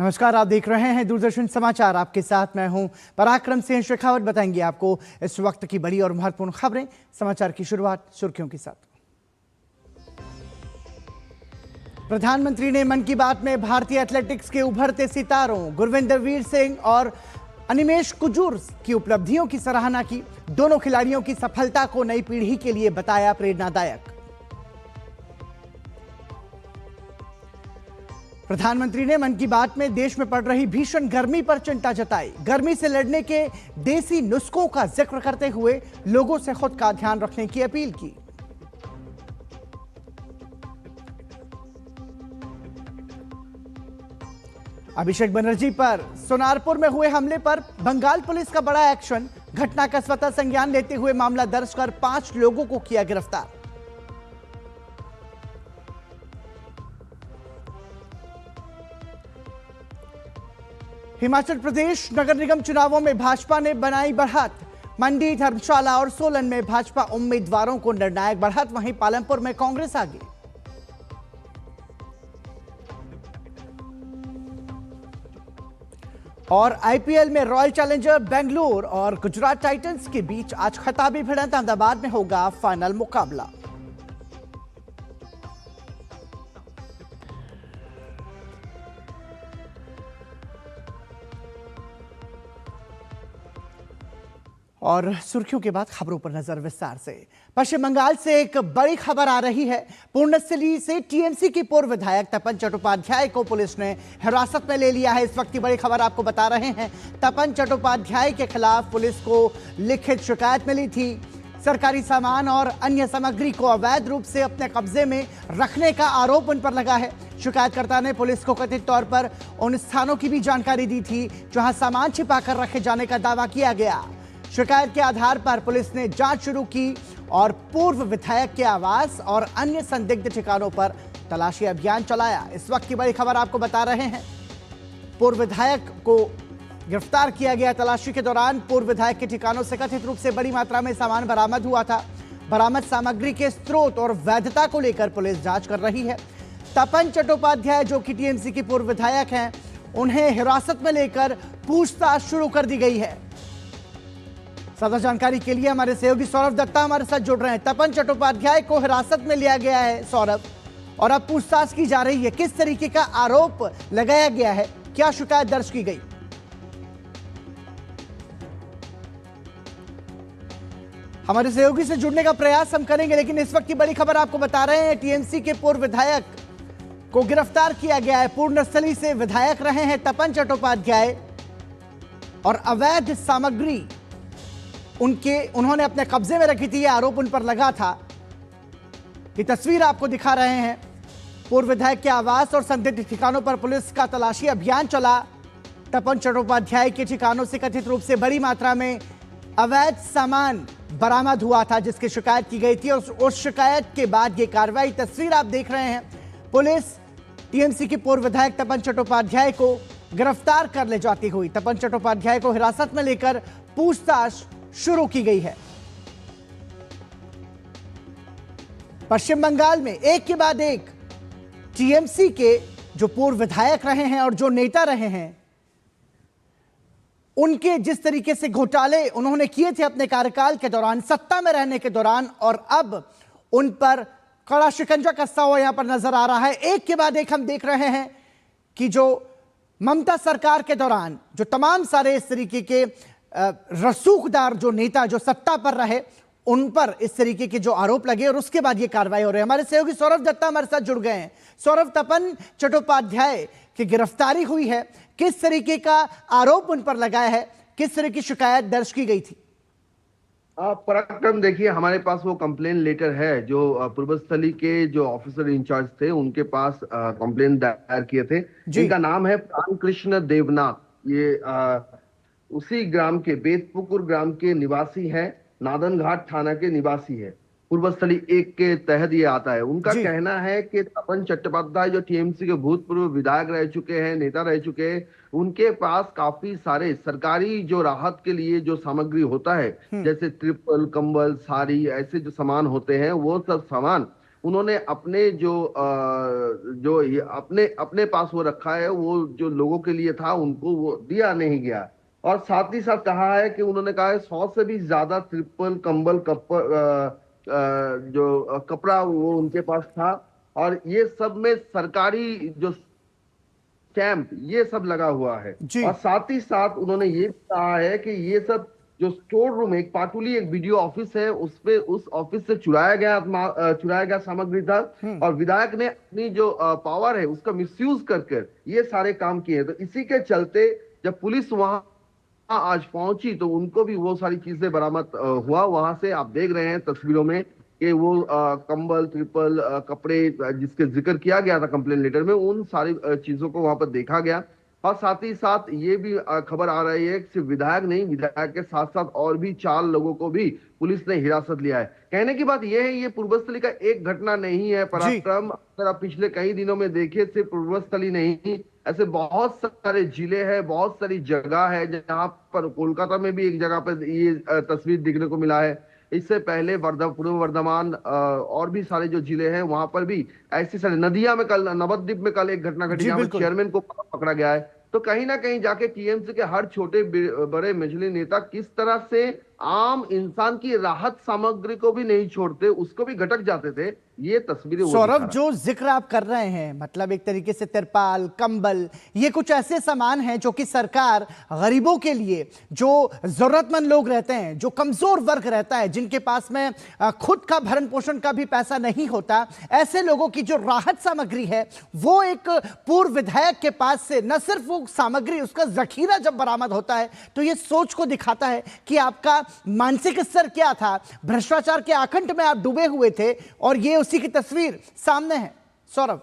नमस्कार, आप देख रहे हैं दूरदर्शन समाचार। आपके साथ मैं हूं पराक्रम सिंह शेखावत। बताएंगे आपको इस वक्त की बड़ी और महत्वपूर्ण खबरें। समाचार की शुरुआत सुर्खियों के साथ। प्रधानमंत्री ने मन की बात में भारतीय एथलेटिक्स के उभरते सितारों गुरविंदर वीर सिंह और अनिमेश कुजूर की उपलब्धियों की सराहना की। दोनों खिलाड़ियों की सफलता को नई पीढ़ी के लिए बताया प्रेरणादायक। प्रधानमंत्री ने मन की बात में देश में पड़ रही भीषण गर्मी पर चिंता जताई। गर्मी से लड़ने के देसी नुस्खों का जिक्र करते हुए लोगों से खुद का ध्यान रखने की अपील की। अभिषेक बनर्जी पर सोनारपुर में हुए हमले पर बंगाल पुलिस का बड़ा एक्शन। घटना का स्वतः संज्ञान लेते हुए मामला दर्ज कर 5 लोगों को किया गिरफ्तार। हिमाचल प्रदेश नगर निगम चुनावों में भाजपा ने बनाई बढ़त। मंडी, धर्मशाला और सोलन में भाजपा उम्मीदवारों को निर्णायक बढ़त। वहीं पालमपुर में कांग्रेस आगे। और आईपीएल में रॉयल चैलेंजर बेंगलुरु और गुजरात टाइटंस के बीच आज खिताबी भिड़ंत। अहमदाबाद में होगा फाइनल मुकाबला। और सुर्खियों के बाद खबरों पर नजर विस्तार से। पश्चिम बंगाल से एक बड़ी खबर आ रही है। पूर्णस्थली से टीएमसी की पूर्व विधायक तपन चट्टोपाध्याय को पुलिस ने हिरासत में ले लिया है। इस वक्त की बड़ी खबर आपको बता रहे हैं। तपन चट्टोपाध्याय के खिलाफ पुलिस को लिखित शिकायत मिली थी। सरकारी सामान और अन्य सामग्री को अवैध रूप से अपने कब्जे में रखने का आरोप उन पर लगा है। शिकायतकर्ता ने पुलिस को कथित तौर पर उन स्थानों की भी जानकारी दी थी जहां सामान छिपाकर रखे जाने का दावा किया गया। शिकायत के आधार पर पुलिस ने जांच शुरू की और पूर्व विधायक के आवास और अन्य संदिग्ध ठिकानों पर तलाशी अभियान चलाया। इस वक्त की बड़ी खबर आपको बता रहे हैं। पूर्व विधायक को गिरफ्तार किया गया। तलाशी के दौरान पूर्व विधायक के ठिकानों से कथित रूप से बड़ी मात्रा में सामान बरामद हुआ था। बरामद सामग्री के स्रोत और वैधता को लेकर पुलिस जांच कर रही है। तपन चट्टोपाध्याय जो कि टीएमसी के पूर्व विधायक हैं, उन्हें हिरासत में लेकर पूछताछ शुरू कर दी गई है। ज्यादा जानकारी के लिए हमारे सहयोगी सौरभ दत्ता हमारे साथ जुड़ रहे हैं। तपन चट्टोपाध्याय को हिरासत में लिया गया है सौरभ, और अब पूछताछ की जा रही है। किस तरीके का आरोप लगाया गया है, क्या शिकायत दर्ज की गई? हमारे सहयोगी से जुड़ने का प्रयास हम करेंगे, लेकिन इस वक्त की बड़ी खबर आपको बता रहे हैं। टीएमसी के पूर्व विधायक को गिरफ्तार किया गया है। पूर्णस्थली से विधायक रहे हैं तपन चट्टोपाध्याय और अवैध सामग्री उन्होंने अपने कब्जे में रखी थी। यह आरोप उन पर लगा था। ये तस्वीर आपको दिखा रहे हैं। पूर्व विधायक के आवास और संदिग्ध ठिकानों पर पुलिस का तलाशी अभियान चला। तपन चट्टोपाध्याय के ठिकानों से कथित रूप से बड़ी मात्रा में अवैध सामान बरामद हुआ था, जिसकी शिकायत की गई थी। और उस शिकायत के बाद ये कार्रवाई, तस्वीर आप देख रहे हैं। पुलिस टीएमसी के पूर्व विधायक तपन चट्टोपाध्याय को गिरफ्तार कर ले जाती हुई तपन चट्टोपाध्याय को हिरासत में लेकर पूछताछ शुरू की गई है। पश्चिम बंगाल में एक के बाद एक टीएमसी के जो पूर्व विधायक रहे हैं और जो नेता रहे हैं, उनके जिस तरीके से घोटाले उन्होंने किए थे अपने कार्यकाल के दौरान, सत्ता में रहने के दौरान, और अब उन पर कड़ा शिकंजा कसता हुआ यहां पर नजर आ रहा है। एक के बाद एक हम देख रहे हैं कि जो ममता सरकार के दौरान जो तमाम सारे इस तरीके के रसूखदार जो नेता जो सत्ता पर रहे, उन पर इस तरीके के जो आरोप लगे और उसके बाद ये कार्रवाई हो रही है। हमारे सहयोगी सौरभ दत्ता हमारे साथ जुड़ गए हैं। सौरभ, तपन चट्टोपाध्याय की गिरफ्तारी हुई है, किस तरीके का आरोप उन पर लगाया है, किस तरह की शिकायत दर्ज की गई थी? पराक्रम, देखिए हमारे पास वो कंप्लेन लेटर है जो पूर्वस्थली के जो ऑफिसर इंचार्ज थे उनके पास कंप्लेन दायर किए थे। इनका नाम है प्राण कृष्ण देवनाथ। ये उसी ग्राम के बेतपुकुर ग्राम के निवासी है, नादन घाट थाना के निवासी है। पूर्वस्थली 1 के तहत ये आता है। उनका कहना है कि तपन चट्टोपाध्याय जो टीएमसी के भूतपूर्व विधायक रह चुके हैं, नेता रह चुके हैं, उनके पास काफी सारे सरकारी जो राहत के लिए जो सामग्री होता है, जैसे त्रिपल, कंबल, साड़ी, ऐसे जो सामान होते हैं, वो सब सामान उन्होंने अपने अपने अपने पास वो रखा है, वो जो लोगों के लिए था उनको वो दिया नहीं गया। और साथ ही साथ कहा है कि उन्होंने कहा है 100 से भी ज्यादा ट्रिपल कंबल कपड़ा वो उनके पास था। और ये सब में सरकारी जो स्टैंप ये सब लगा हुआ है। जी और साथ ही साथ उन्होंने ये भी कहा है कि ये सब जो स्टोर रूम, एक पाटुली एक वीडियो ऑफिस है, उस ऑफिस से चुराया गया सामग्री था। और विधायक ने अपनी जो पावर है उसका मिसयूज करके ये सारे काम किए। तो इसी के चलते जब पुलिस वहां आज पहुंची तो उनको भी वो सारी चीजें बरामद हुआ। वहां से आप देख रहे हैं तस्वीरों में कि वो कंबल, ट्रिपल कपड़े जिसके जिक्र किया गया था कंप्लेन लेटर में, उन सारी चीजों को वहां पर देखा गया। और साथ ही साथ ये भी खबर आ रही है कि सिर्फ विधायक नहीं, विधायक के साथ साथ और भी 4 लोगों को भी पुलिस ने हिरासत लिया है। कहने की बात यह है, ये पूर्वस्थली का एक घटना नहीं है पराक्रम। अगर आप पिछले कई दिनों में देखिए, सिर्फ पूर्वस्थली नहीं, ऐसे बहुत सारे जिले हैं, बहुत सारी जगह है जहां पर, कोलकाता में भी एक जगह पर ये तस्वीर देखने को मिला है। इससे पहले पूर्व वर्धमान और भी सारे जो जिले हैं वहां पर भी ऐसी सारी नदियां में, कल नवद्वीप में कल एक घटना घटी जहां चेयरमैन को पकड़ा गया है। तो कहीं ना कहीं जाके टीएमसी के हर छोटे बड़े मंझले नेता किस तरह से आम इंसान की राहत सामग्री को भी नहीं छोड़ते, उसको भी घटक जाते थे, ये तस्वीरें। सौरभ, जो जिक्र आप कर रहे हैं, मतलब एक तरीके से तिरपाल, कंबल, ये कुछ ऐसे सामान हैं जो कि सरकार गरीबों के लिए, जो जरूरतमंद लोग रहते हैं, जो कमजोर वर्ग रहता है, जिनके पास में खुद का भरण पोषण का भी पैसा नहीं होता, ऐसे लोगों की जो राहत सामग्री है, वो एक पूर्व विधायक के पास से न सिर्फ वो सामग्री, उसका जखीरा जब बरामद होता है तो ये सोच को दिखाता है कि आपका मानसिक स्तर क्या था, भ्रष्टाचार के आकंठ में आप डूबे हुए थे, और ये उसी की तस्वीर सामने है। सौरभ,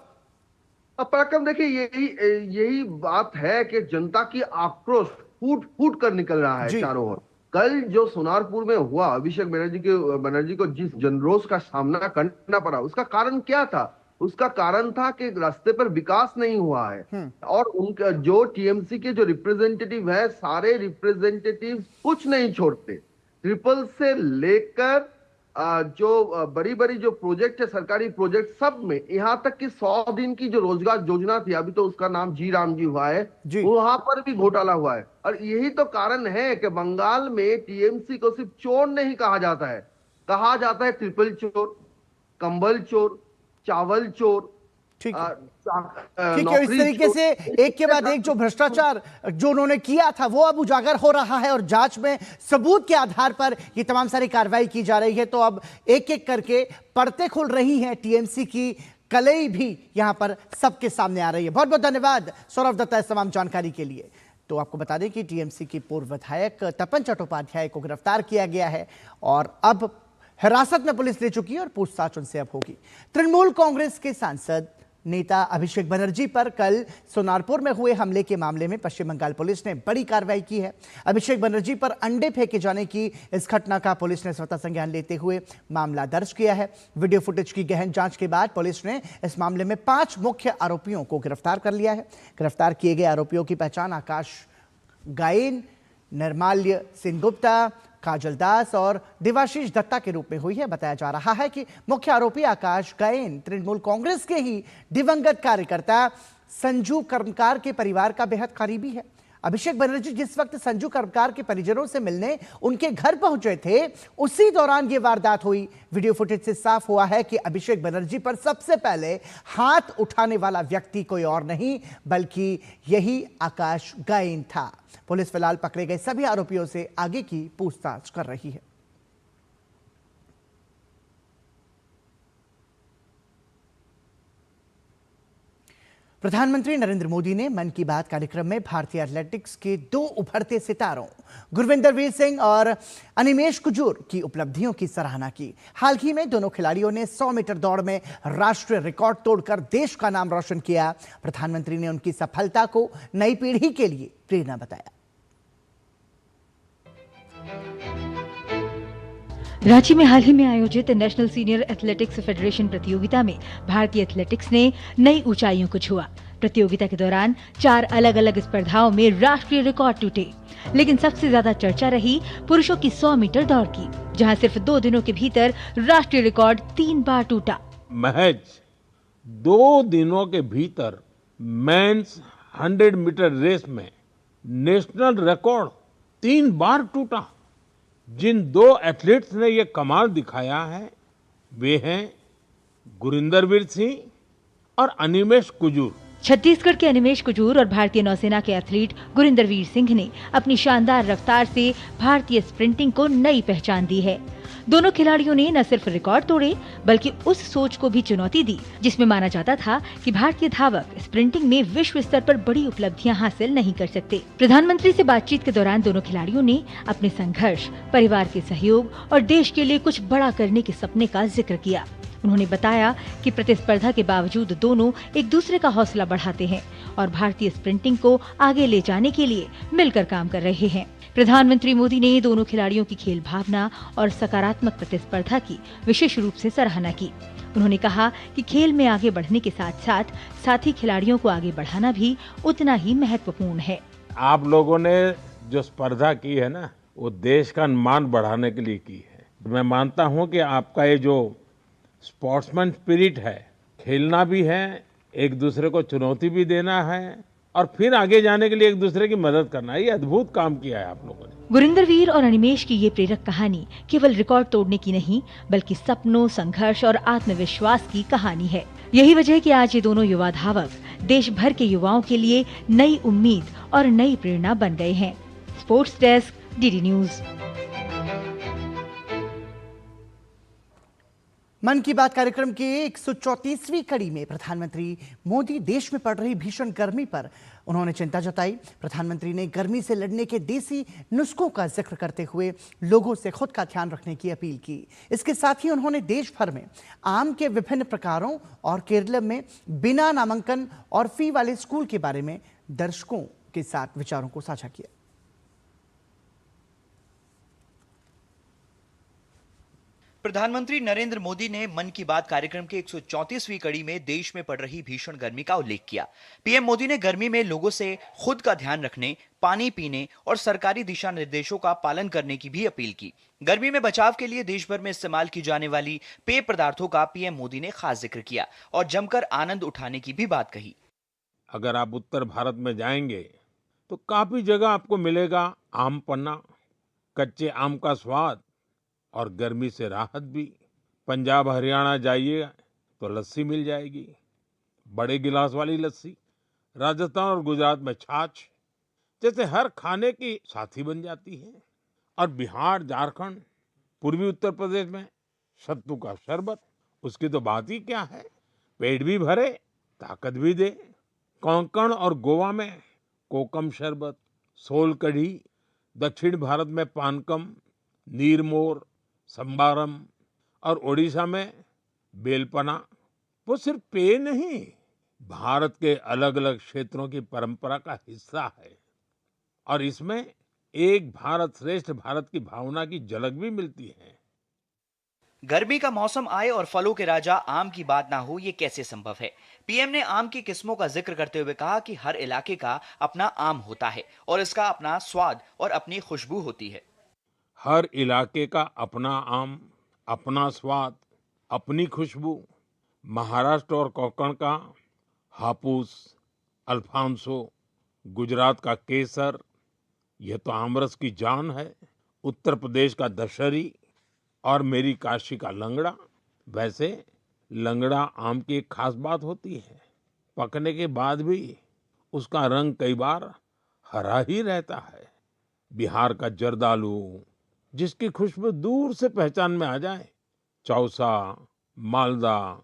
पराक्रम, देखिए यही बात है कि जनता की आक्रोश फूट फूट कर निकल रहा है चारों ओर। कल जो सोनारपुर में हुआ, अभिषेक बनर्जी को जिस जनरोष का सामना करना पड़ा, उसका कारण क्या था? उसका कारण था कि रास्ते पर विकास नहीं हुआ है। और उनका जो टीएमसी के जो रिप्रेजेंटेटिव है, सारे रिप्रेजेंटेटिव कुछ नहीं छोड़ते। ट्रिपल से लेकर जो बड़ी बड़ी जो प्रोजेक्ट है, सरकारी प्रोजेक्ट, सब में, यहां तक कि 100 दिन की जो रोजगार योजना थी, अभी तो उसका नाम जी राम जी हुआ है, वहां पर भी घोटाला हुआ है। और यही तो कारण है कि बंगाल में टीएमसी को सिर्फ चोर नहीं कहा जाता है, कहा जाता है ट्रिपल चोर, कंबल चोर, चावल चोर। ठीक है। इस तरीके से एक के बाद एक जो भ्रष्टाचार जो उन्होंने किया था वो अब उजागर हो रहा है, और जांच में सबूत के आधार पर ये तमाम सारी कार्रवाई की जा रही है। तो अब एक एक करके परतें खुल रही हैं, टीएमसी की कलई भी यहां पर सबके सामने आ रही है। बहुत बहुत धन्यवाद सौरभ दत्ता इस तमाम जानकारी के लिए। तो आपको बता दें कि टीएमसी की पूर्व विधायक तपन चट्टोपाध्याय को गिरफ्तार किया गया है और अब हिरासत में पुलिस ले चुकी है और पूछताछ उनसे अब होगी। तृणमूल कांग्रेस के सांसद नेता अभिषेक बनर्जी पर कल सोनारपुर में हुए हमले के मामले में पश्चिम बंगाल पुलिस ने बड़ी कार्रवाई की है। अभिषेक बनर्जी पर अंडे फेंके जाने की इस घटना का पुलिस ने स्वतः संज्ञान लेते हुए मामला दर्ज किया है। वीडियो फुटेज की गहन जांच के बाद पुलिस ने इस मामले में 5 मुख्य आरोपियों को गिरफ्तार कर लिया है। गिरफ्तार किए गए आरोपियों की पहचान आकाश गायन, निर्माल्य सेनगुप्ता, काजल दास और देवाशीष दत्ता के रूप में हुई है। बताया जा रहा है कि मुख्य आरोपी आकाश गायन तृणमूल कांग्रेस के ही दिवंगत कार्यकर्ता संजू कर्मकार के परिवार का बेहद करीबी है। अभिषेक बनर्जी जिस वक्त संजू कर्मकार के परिजनों से मिलने उनके घर पहुंचे थे, उसी दौरान यह वारदात हुई। वीडियो फुटेज से साफ हुआ है कि अभिषेक बनर्जी पर सबसे पहले हाथ उठाने वाला व्यक्ति कोई और नहीं बल्कि यही आकाश गायन था। पुलिस फिलहाल पकड़े गए सभी आरोपियों से आगे की पूछताछ कर रही है। प्रधानमंत्री नरेंद्र मोदी ने मन की बात कार्यक्रम में भारतीय एथलेटिक्स के 2 उभरते सितारों गुरविंदर वीर सिंह और अनिमेश कुजूर की उपलब्धियों की सराहना की। हाल ही में दोनों खिलाड़ियों ने 100 मीटर दौड़ में राष्ट्रीय रिकॉर्ड तोड़कर देश का नाम रोशन किया। प्रधानमंत्री ने उनकी सफलता को नई पीढ़ी के लिए प्रेरणा बताया। रांची में हाल ही में आयोजित नेशनल सीनियर एथलेटिक्स फेडरेशन प्रतियोगिता में भारतीय एथलेटिक्स ने नई ऊंचाइयों को छुआ। प्रतियोगिता के दौरान 4 अलग अलग स्पर्धाओं में राष्ट्रीय रिकॉर्ड टूटे, लेकिन सबसे ज्यादा चर्चा रही पुरुषों की 100 मीटर दौड़ की, जहां सिर्फ 2 दिनों के भीतर राष्ट्रीय रिकॉर्ड 3 बार टूटा। महज 2 दिनों के भीतर मेंस 100 मीटर रेस में नेशनल रिकॉर्ड 3 बार टूटा। जिन 2 एथलीट्स ने ये कमाल दिखाया है वे हैं गुरिंदरवीर सिंह और अनिमेश कुजूर। छत्तीसगढ़ के अनिमेश कुजूर और भारतीय नौसेना के एथलीट गुरिंदरवीर सिंह ने अपनी शानदार रफ्तार से भारतीय स्प्रिंटिंग को नई पहचान दी है। दोनों खिलाड़ियों ने न सिर्फ रिकॉर्ड तोड़े बल्कि उस सोच को भी चुनौती दी जिसमें माना जाता था कि भारतीय धावक स्प्रिंटिंग में विश्व स्तर पर बड़ी उपलब्धियां हासिल नहीं कर सकते। प्रधानमंत्री से बातचीत के दौरान दोनों खिलाड़ियों ने अपने संघर्ष, परिवार के सहयोग और देश के लिए कुछ बड़ा करने के सपने का जिक्र किया। उन्होंने बताया कि प्रतिस्पर्धा के बावजूद दोनों एक दूसरे का हौसला बढ़ाते हैं और भारतीय स्प्रिंटिंग को आगे ले जाने के लिए मिलकर काम कर रहे हैं। प्रधानमंत्री मोदी ने दोनों खिलाड़ियों की खेल भावना और सकारात्मक प्रतिस्पर्धा की विशेष रूप से सराहना की। उन्होंने कहा कि खेल में आगे बढ़ने के साथ साथ साथी खिलाड़ियों को आगे बढ़ाना भी उतना ही महत्वपूर्ण है। आप लोगों ने जो स्पर्धा की है ना, वो देश का मान बढ़ाने के लिए की है। मैं मानता हूँ कि आपका ये जो स्पोर्ट्समैन स्पिरिट है, खेलना भी है, एक दूसरे को चुनौती भी देना है और फिर आगे जाने के लिए एक दूसरे की मदद करना है, ये अद्भुत काम किया है आप लोगों ने। गुरिंदरवीर और अनिमेश की ये प्रेरक कहानी केवल रिकॉर्ड तोड़ने की नहीं बल्कि सपनों, संघर्ष और आत्मविश्वास की कहानी है। यही वजह है कि आज ये दोनों युवा धावक देश भर के युवाओं के लिए नई उम्मीद और नई प्रेरणा बन गए हैं। Sports desk, DD news. मन की बात कार्यक्रम के 134वीं कड़ी में प्रधानमंत्री मोदी देश में पड़ रही भीषण गर्मी पर उन्होंने चिंता जताई। प्रधानमंत्री ने गर्मी से लड़ने के देसी नुस्खों का जिक्र करते हुए लोगों से खुद का ध्यान रखने की अपील की। इसके साथ ही उन्होंने देश भर में आम के विभिन्न प्रकारों और केरल में बिना नामांकन और फी वाले स्कूल के बारे में दर्शकों के साथ विचारों को साझा किया। प्रधानमंत्री नरेंद्र मोदी ने मन की बात कार्यक्रम के 134वीं कड़ी में देश में पड़ रही भीषण गर्मी का उल्लेख किया। पीएम मोदी ने गर्मी में लोगों से खुद का ध्यान रखने, पानी पीने और सरकारी दिशा निर्देशों का पालन करने की भी अपील की। गर्मी में बचाव के लिए देश भर में इस्तेमाल की जाने वाली पेय पदार्थों का पीएम मोदी ने खास जिक्र किया और जमकर आनंद उठाने की भी बात कही। अगर आप उत्तर भारत में जाएंगे तो काफी जगह आपको मिलेगा आम पन्ना, कच्चे आम का स्वाद और गर्मी से राहत भी। पंजाब हरियाणा जाइए तो लस्सी मिल जाएगी, बड़े गिलास वाली लस्सी। राजस्थान और गुजरात में छाछ जैसे हर खाने की साथी बन जाती है। और बिहार, झारखंड, पूर्वी उत्तर प्रदेश में सत्तू का शरबत, उसकी तो बात ही क्या है, पेट भी भरे, ताकत भी दे। कोंकण और गोवा में कोकम शरबत, सोल कढ़ी, दक्षिण भारत में पानकम, नीरमोर, संबारम और ओडिशा में बेलपना। वो सिर्फ पेय नहीं, भारत के अलग अलग क्षेत्रों की परंपरा का हिस्सा है और इसमें एक भारत श्रेष्ठ भारत की भावना की झलक भी मिलती है। गर्मी का मौसम आए और फलों के राजा आम की बात ना हो, ये कैसे संभव है? पीएम ने आम की किस्मों का जिक्र करते हुए कहा कि हर इलाके का अपना आम होता है और इसका अपना स्वाद और अपनी खुशबू होती है। हर इलाके का अपना आम, अपना स्वाद, अपनी खुशबू। महाराष्ट्र और कोंकण का हापुस, अल्फांसो, गुजरात का केसर, यह तो आमरस की जान है। उत्तर प्रदेश का दशहरी और मेरी काशी का लंगड़ा। वैसे लंगड़ा आम की एक खास बात होती है, पकने के बाद भी उसका रंग कई बार हरा ही रहता है। बिहार का जर्दालू, जिसकी खुशबू दूर से पहचान में आ जाए। चौसा, मालदा,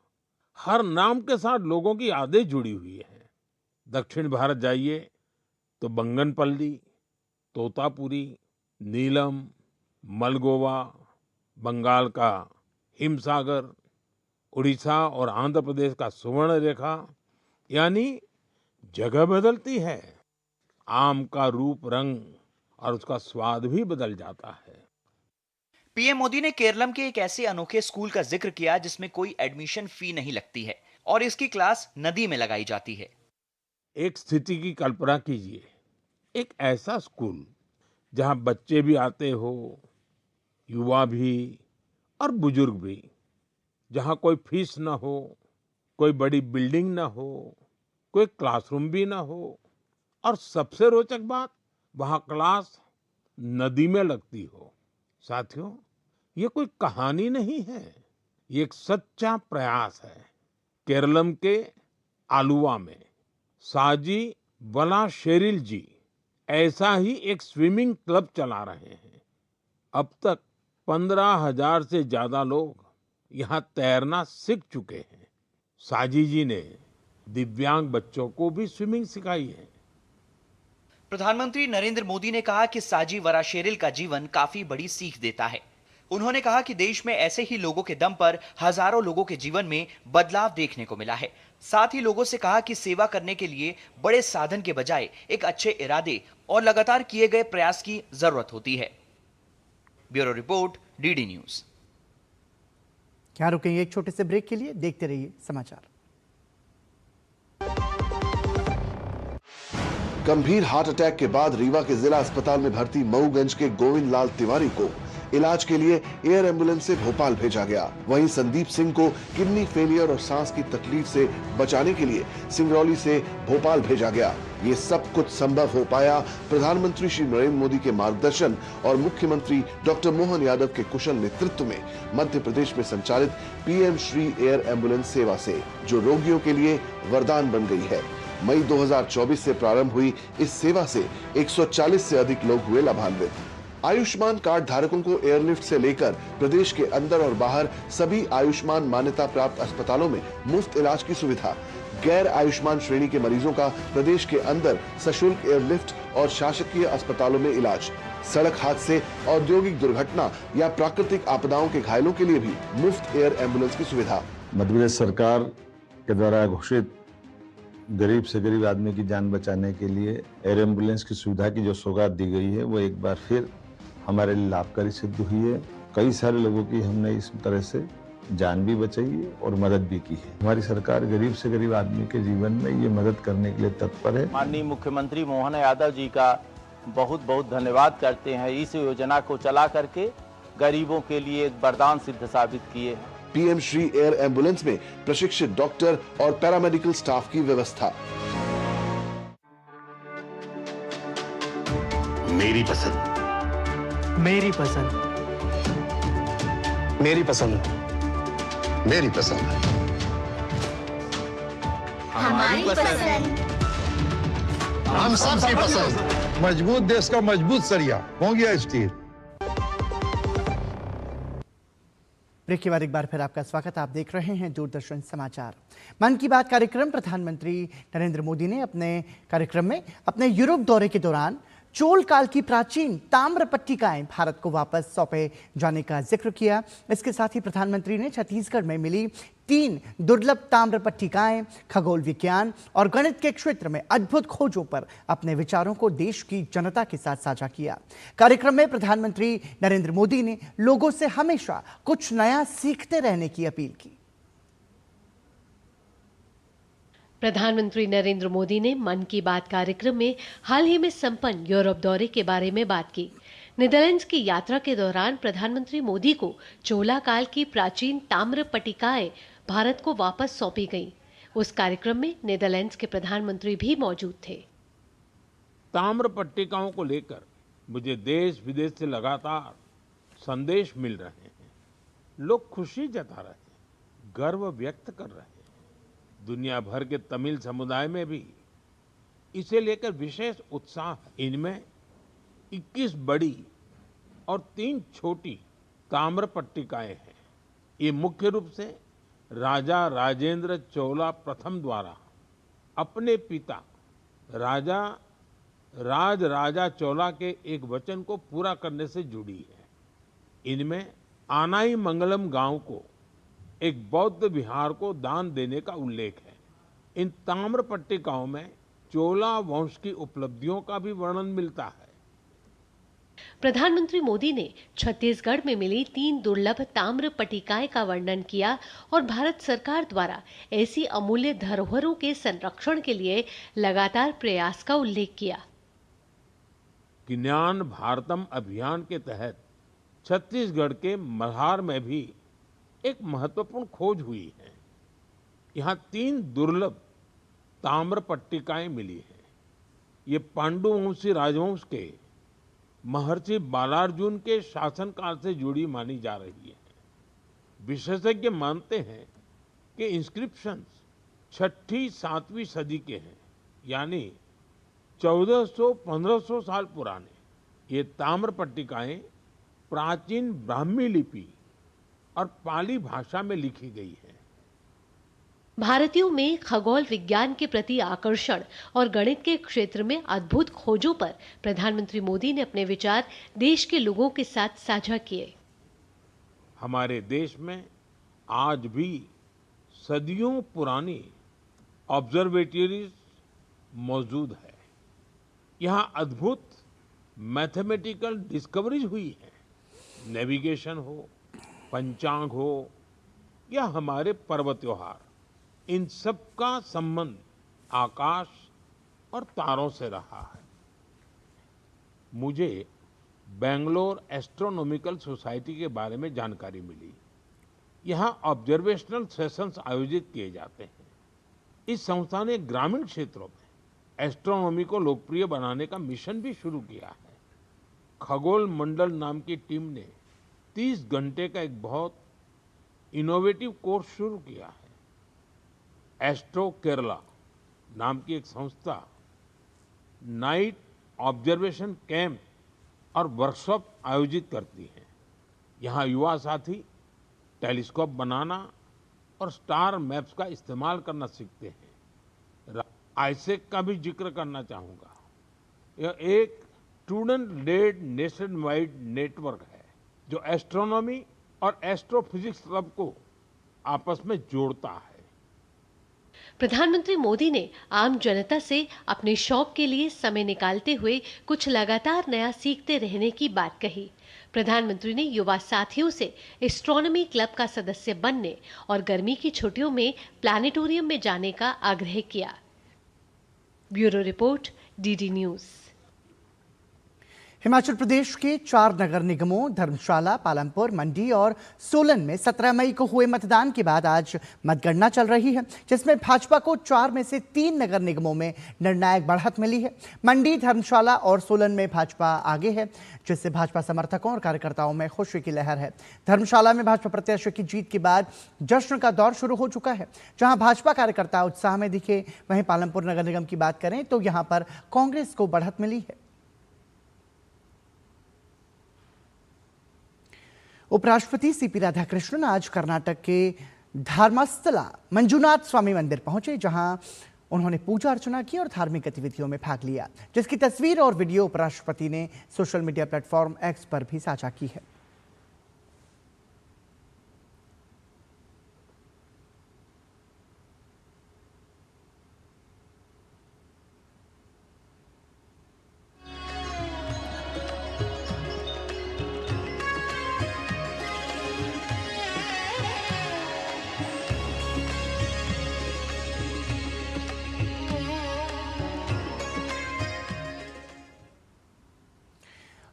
हर नाम के साथ लोगों की यादें जुड़ी हुई हैं। दक्षिण भारत जाइए तो बंगनपल्ली, तोतापुरी, नीलम, मलगोवा, बंगाल का हिमसागर, उड़ीसा और आंध्र प्रदेश का सुवर्ण रेखा, यानी जगह बदलती है, आम का रूप, रंग और उसका स्वाद भी बदल जाता है। पीएम मोदी ने केरलम के एक ऐसे अनोखे स्कूल का जिक्र किया जिसमें कोई एडमिशन फी नहीं लगती है और इसकी क्लास नदी में लगाई जाती है। एक स्थिति की कल्पना कीजिए, एक ऐसा स्कूल जहां बच्चे भी आते हो, युवा भी और बुजुर्ग भी। जहाँ कोई फीस न हो, कोई बड़ी बिल्डिंग न हो, कोई क्लासरूम भी न हो और सबसे रोचक बात, वहाँ क्लास नदी में लगती हो। साथियों, ये कोई कहानी नहीं है, ये एक सच्चा प्रयास है। केरलम के आलुवा में साजी वलाशेरिल जी ऐसा ही एक स्विमिंग क्लब चला रहे हैं। अब तक 15,000 से ज्यादा लोग यहाँ तैरना सीख चुके हैं। साजी जी ने दिव्यांग बच्चों को भी स्विमिंग सिखाई है। प्रधानमंत्री नरेंद्र मोदी ने कहा कि साजी वराशेरिल का जीवन काफी बड़ी सीख देता है। उन्होंने कहा कि देश में ऐसे ही लोगों के दम पर हजारों लोगों के जीवन में बदलाव देखने को मिला है। साथ ही लोगों से कहा कि सेवा करने के लिए बड़े साधन के बजाय एक अच्छे इरादे और लगातार किए गए प्रयास की जरूरत होती है। Bureau report, DD news. क्या रुकेंगे एक छोटे से ब्रेक के लिए, देखते रहिए समाचार। गंभीर हार्ट अटैक के बाद रीवा के जिला अस्पताल में भर्ती मऊगंज के गोविंद लाल तिवारी को इलाज के लिए एयर एम्बुलेंस से भोपाल भेजा गया। वहीं संदीप सिंह को किडनी फेलियर और सांस की तकलीफ से बचाने के लिए सिंगरौली से भोपाल भेजा गया। ये सब कुछ संभव हो पाया प्रधानमंत्री श्री नरेंद्र मोदी के मार्गदर्शन और मुख्यमंत्री डॉक्टर मोहन यादव के कुशल नेतृत्व में मध्य प्रदेश में संचालित पीएम श्री एयर एम्बुलेंस सेवा से, जो रोगियों के लिए वरदान बन गई है। मई 2024 से प्रारंभ हुई इस सेवा से 140 से अधिक लोग हुए लाभान्वित। आयुष्मान कार्ड धारकों को एयरलिफ्ट से लेकर प्रदेश के अंदर और बाहर सभी आयुष्मान मान्यता प्राप्त अस्पतालों में मुफ्त इलाज की सुविधा। गैर आयुष्मान श्रेणी के मरीजों का प्रदेश के अंदर सशुल्क एयरलिफ्ट और शासकीय अस्पतालों में इलाज। सड़क हादसे, औद्योगिक दुर्घटना या प्राकृतिक आपदाओं के घायलों के लिए भी मुफ्त एयर एम्बुलेंस की सुविधा। मध्य प्रदेश सरकार के द्वारा घोषित गरीब से गरीब आदमी की जान बचाने के लिए एयर एम्बुलेंस की सुविधा की जो सौगात दी गई है, वो एक बार फिर हमारे लिए लाभकारी सिद्ध हुई है। कई सारे लोगों की हमने इस तरह से जान भी बचाई है और मदद भी की है। हमारी सरकार गरीब से गरीब आदमी के जीवन में ये मदद करने के लिए तत्पर है। माननीय मुख्यमंत्री मोहन यादव जी का बहुत बहुत धन्यवाद करते हैं। इस योजना को चला करके गरीबों के लिए एक वरदान सिद्ध साबित किए हैं। पीएम श्री एयर एम्बुलेंस में प्रशिक्षित डॉक्टर और पैरामेडिकल स्टाफ की व्यवस्था। मेरी पसंद, मेरी पसंद, मेरी पसंद, मेरी पसंद, हमारी पसंद, हम सब की पसंद। मजबूत देश का मजबूत सरिया हो गया स्टील। ब्रेक के बाद एक बार फिर आपका स्वागत। आप देख रहे हैं दूरदर्शन समाचार। मन की बात कार्यक्रम। प्रधानमंत्री नरेंद्र मोदी ने अपने कार्यक्रम में अपने यूरोप दौरे के दौरान चोल काल की प्राचीन ताम्र पट्टिकाएं भारत को वापस सौंपे जाने का जिक्र किया। इसके साथ ही प्रधानमंत्री ने छत्तीसगढ़ में मिली 3 दुर्लभ ताम्र पट्टिकाएं, खगोल विज्ञान और गणित के क्षेत्र में अद्भुत खोजों पर अपने विचारों को देश की जनता के साथ साझा किया। कार्यक्रम में प्रधानमंत्री नरेंद्र मोदी ने लोगों से हमेशा कुछ नया सीखते रहने की अपील की। प्रधानमंत्री नरेंद्र मोदी ने मन की बात कार्यक्रम में हाल ही में संपन्न यूरोप दौरे के बारे में बात की। नीदरलैंड्स की यात्रा के दौरान प्रधानमंत्री मोदी को चोला काल की प्राचीन ताम्र पट्टिकाएं भारत को वापस सौंपी गईं। उस कार्यक्रम में नीदरलैंड्स के प्रधानमंत्री भी मौजूद थे। ताम्र पट्टिकाओं को लेकर मुझे देश विदेश से लगातार संदेश मिल रहे हैं। लोग खुशी जता रहे हैं, गर्व व्यक्त कर रहे हैं। दुनिया भर के तमिल समुदाय में भी इसे लेकर विशेष उत्साह है। इनमें 21 बड़ी और 3 छोटी ताम्र पट्टिकाएं हैं। ये मुख्य रूप से राजा राजेंद्र चोला प्रथम द्वारा अपने पिता राजा राजा चोला के एक वचन को पूरा करने से जुड़ी है। इनमें आनाई मंगलम गांव को एक बौद्ध विहार को दान देने का उल्लेख है। इन ताम्र पट्टिकाओं में चोला वंश की उपलब्धियों का भी वर्णन मिलता है। प्रधानमंत्री मोदी ने छत्तीसगढ़ में मिली 3 दुर्लभ ताम्र पट्टिकाएं का वर्णन किया और भारत सरकार द्वारा ऐसी अमूल्य धरोहरों के संरक्षण के लिए लगातार प्रयास का उल्लेख किया। ज्ञान भारतम अभियान के तहत छत्तीसगढ़ के मल्हार में भी एक महत्वपूर्ण खोज हुई है। यहाँ 3 दुर्लभ ताम्र पट्टिकाएं मिली हैं। ये पांडुवंशी राजवंश के महर्षि बालार्जुन के शासनकाल से जुड़ी मानी जा रही है। विशेषज्ञ मानते हैं कि इंस्क्रिप्शंस 6ठी 7वीं सदी के हैं, यानी 1400-1500 साल पुराने। ये ताम्र पट्टिकाएं प्राचीन ब्राह्मी लिपि और पाली भाषा में लिखी गई है। भारतीयों में खगोल विज्ञान के प्रति आकर्षण और गणित के क्षेत्र में अद्भुत खोजों पर प्रधानमंत्री मोदी ने अपने विचार देश के लोगों के साथ साझा किए। हमारे देश में आज भी सदियों पुरानी ऑब्जर्वेटरीज मौजूद है। यहाँ अद्भुत मैथमेटिकल डिस्कवरीज हुई है। नेविगेशन हो, पंचांग हो या हमारे पर्व त्योहार, इन सब का संबंध आकाश और तारों से रहा है। मुझे बेंगलोर एस्ट्रोनॉमिकल सोसाइटी के बारे में जानकारी मिली। यहाँ ऑब्जर्वेशनल सेशंस आयोजित किए जाते हैं। इस संस्था ने ग्रामीण क्षेत्रों में एस्ट्रोनॉमी को लोकप्रिय बनाने का मिशन भी शुरू किया है। खगोल मंडल नाम की टीम ने 30 घंटे का एक बहुत इनोवेटिव कोर्स शुरू किया है। एस्ट्रो केरला नाम की एक संस्था नाइट ऑब्जर्वेशन कैंप और वर्कशॉप आयोजित करती है। यहाँ युवा साथी टेलीस्कोप बनाना और स्टार मैप्स का इस्तेमाल करना सीखते हैं। आईसेक का भी जिक्र करना चाहूँगा। यह एक student led nationwide network है जो एस्ट्रोनॉमी और एस्ट्रोफिजिक्स क्लब को आपस में जोड़ता है। प्रधानमंत्री मोदी ने आम जनता से अपने शौक के लिए समय निकालते हुए कुछ लगातार नया सीखते रहने की बात कही। प्रधानमंत्री ने युवा साथियों से एस्ट्रोनॉमी क्लब का सदस्य बनने और गर्मी की छुट्टियों में प्लानिटोरियम में जाने का आग्रह किया। Bureau report, DD news. Himachal Pradesh के 4 नगर निगमों धर्मशाला, पालमपुर, मंडी और सोलन में 17 मई को हुए मतदान के बाद आज मतगणना चल रही है, जिसमें भाजपा को 4 में से 3 नगर निगमों में निर्णायक बढ़त मिली है। मंडी, धर्मशाला और सोलन में भाजपा आगे है, जिससे भाजपा समर्थकों और कार्यकर्ताओं में खुशी की लहर है। धर्मशाला में भाजपा प्रत्याशी की जीत के बाद जश्न का दौर शुरू हो चुका है, जहां भाजपा कार्यकर्ता उत्साह में दिखे। वहीं पालमपुर नगर निगम की बात करें तो यहां पर कांग्रेस को बढ़त मिली है। उपराष्ट्रपति सीपी राधाकृष्णन आज कर्नाटक के धर्मस्थला मंजुनाथ स्वामी मंदिर पहुंचे, जहां उन्होंने पूजा अर्चना की और धार्मिक गतिविधियों में भाग लिया, जिसकी तस्वीर और वीडियो उपराष्ट्रपति ने सोशल मीडिया प्लेटफॉर्म एक्स पर भी साझा की है।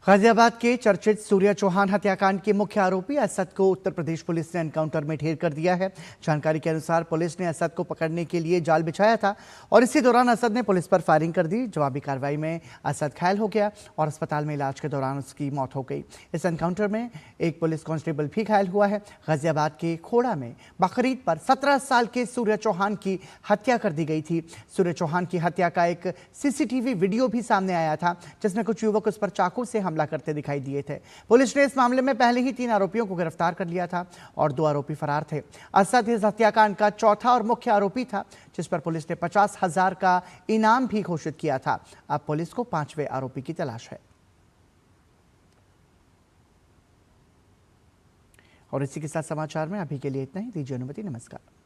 गाजियाबाद के चर्चित सूर्या चौहान हत्याकांड के मुख्य आरोपी असद को उत्तर प्रदेश पुलिस ने एनकाउंटर में ढेर कर दिया है। जानकारी के अनुसार पुलिस ने असद को पकड़ने के लिए जाल बिछाया था और इसी दौरान असद ने पुलिस पर फायरिंग कर दी। जवाबी कार्रवाई में असद घायल हो गया और अस्पताल में इलाज के दौरान उसकी मौत हो गई। इस एनकाउंटर में एक पुलिस कांस्टेबल भी घायल हुआ है। गाजियाबाद के खोड़ा में बकरीद पर 17 साल के सूर्या चौहान की हत्या कर दी गई थी। सूर्या चौहान की हत्या का एक सीसीटीवी वीडियो भी सामने आया था, जिसमें कुछ युवक उस पर चाकू से हमला करते दिखाई दिए थे। पुलिस ने इस मामले में पहले ही 3 आरोपियों को गिरफ्तार कर लिया था और 2 आरोपी फरार थे। असद इस हत्याकांड का चौथा और मुख्य आरोपी था, जिस पर पुलिस ने 50,000 का इनाम भी घोषित किया था। अब पुलिस को 5वें आरोपी की तलाश है। और इसी के साथ समाचार में अभी के लिए इतना ही। दीजिए अनुमति। नमस्कार।